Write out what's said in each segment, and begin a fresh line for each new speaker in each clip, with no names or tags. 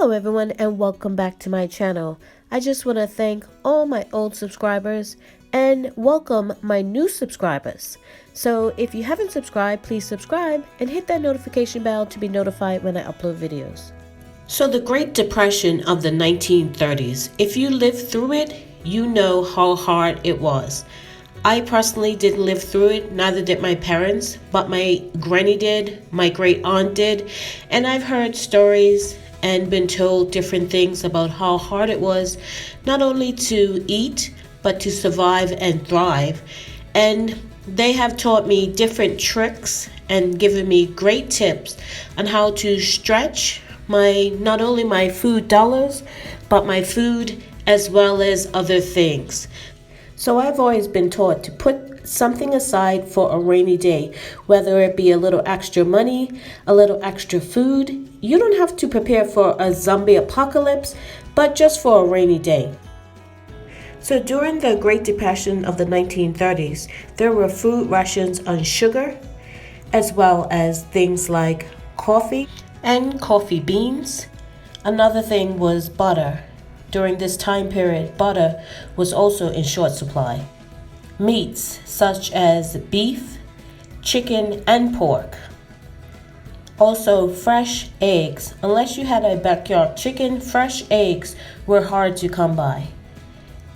Hello everyone and welcome back to my channel. I just want to thank all my old subscribers and welcome my new subscribers. So if you haven't subscribed, please subscribe and hit that notification bell to be notified when I upload videos. So the Great Depression of the 1930s, if you lived through it, you know how hard it was. I personally didn't live through it, neither did my parents, but my granny did, my great aunt did, and I've heard stories and been told different things about how hard it was not only to eat, but to survive and thrive. And they have taught me different tricks and given me great tips on how to stretch not only my food dollars, but my food as well as other things. So I've always been taught to put something aside for a rainy day, whether it be a little extra money, a little extra food. You don't have to prepare for a zombie apocalypse, but just for a rainy day. So during the Great Depression of the 1930s, there were food rations on sugar, as well as things like coffee and coffee beans. Another thing was butter. During this time period, butter was also in short supply. Meats such as beef, chicken, and pork. Also, fresh eggs. Unless you had a backyard chicken, fresh eggs were hard to come by.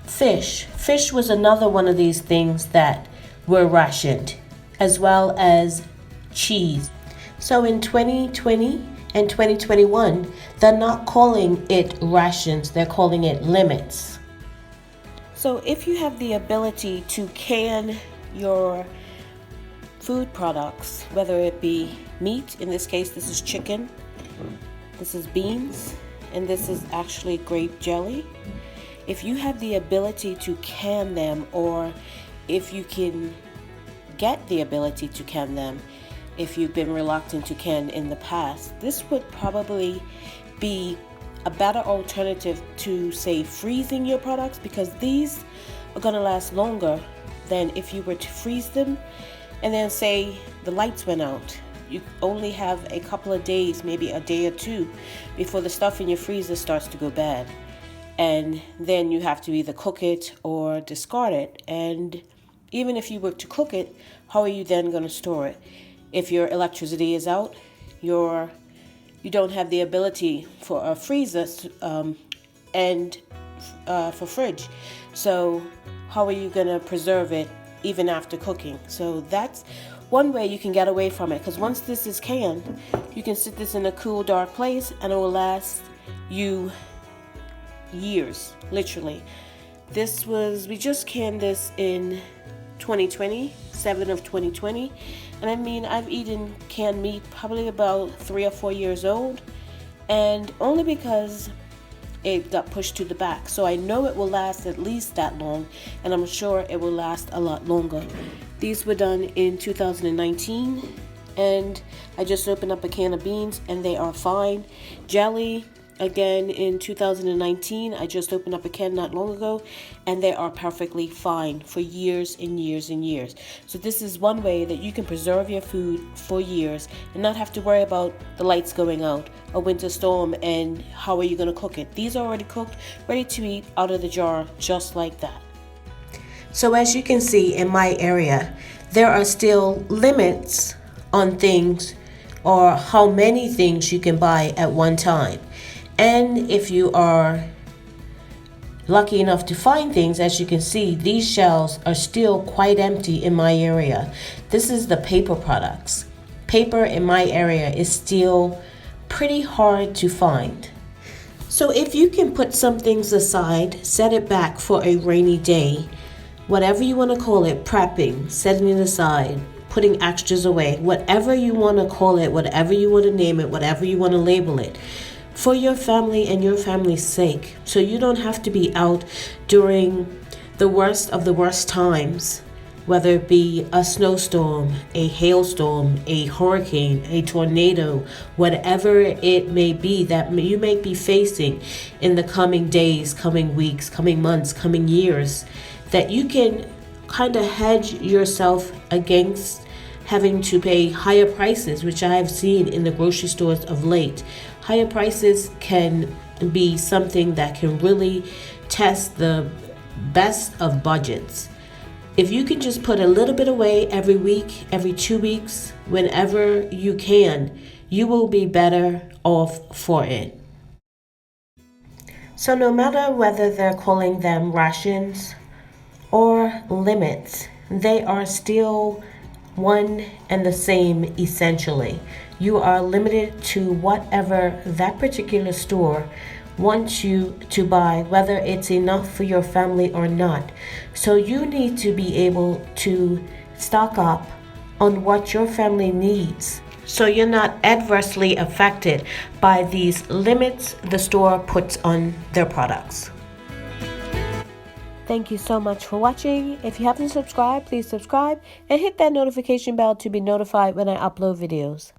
Fish. Fish was another one of these things that were rationed, as well as cheese. So in 2020 and 2021, they're not calling it rations, they're calling it limits. So if you have the ability to can your food products, whether it be meat, in this case this is chicken, this is beans, and this is actually grape jelly. If you have the ability to can them, or if you can get the ability to can them, if you've been reluctant to can in the past, this would probably be a better alternative to, say, freezing your products, because these are going to last longer than if you were to freeze them and then say the lights went out. You only have a couple of days, maybe a day or two, before the stuff in your freezer starts to go bad. And then you have to either cook it or discard it. And even if you were to cook it, how are you then going to store it? If your electricity is out, you don't have the ability for a freezer and for fridge. So how are you going to preserve it even after cooking? So that's one way you can get away from it, because once this is canned, you can sit this in a cool, dark place and it will last you years, literally. We just canned this in 2020, 7 of 2020. And I mean, I've eaten canned meat probably about 3 or 4 years old, and only because it got pushed to the back. So I know it will last at least that long, and I'm sure it will last a lot longer. These were done in 2019, and I just opened up a can of beans and they are fine. Jelly, again in 2019, I just opened up a can not long ago, and they are perfectly fine for years and years and years. So this is one way that you can preserve your food for years and not have to worry about the lights going out, a winter storm, and how are you going to cook it. These are already cooked, ready to eat out of the jar, just like that. So as you can see in my area, there are still limits on things, or how many things you can buy at one time. And if you are lucky enough to find things, as you can see, these shelves are still quite empty in my area. This is the paper products. Paper in my area is still pretty hard to find. So if you can put some things aside, set it back for a rainy day, whatever you want to call it, prepping, setting it aside, putting extras away, whatever you want to call it, whatever you want to name it, whatever you want to label it, for your family and your family's sake, so you don't have to be out during the worst of the worst times, whether it be a snowstorm, a hailstorm, a hurricane, a tornado, whatever it may be that you may be facing in the coming days, coming weeks, coming months, coming years, that you can kind of hedge yourself against having to pay higher prices, which I have seen in the grocery stores of late. Higher prices can be something that can really test the best of budgets. If you can just put a little bit away every week, every 2 weeks, whenever you can, you will be better off for it. So no matter whether they're calling them rations or limits, they are still one and the same essentially. You are limited to whatever that particular store wants you to buy, whether it's enough for your family or not. So you need to be able to stock up on what your family needs, so you're not adversely affected by these limits the store puts on their products. Thank you so much for watching. If you haven't subscribed, please subscribe and hit that notification bell to be notified when I upload videos.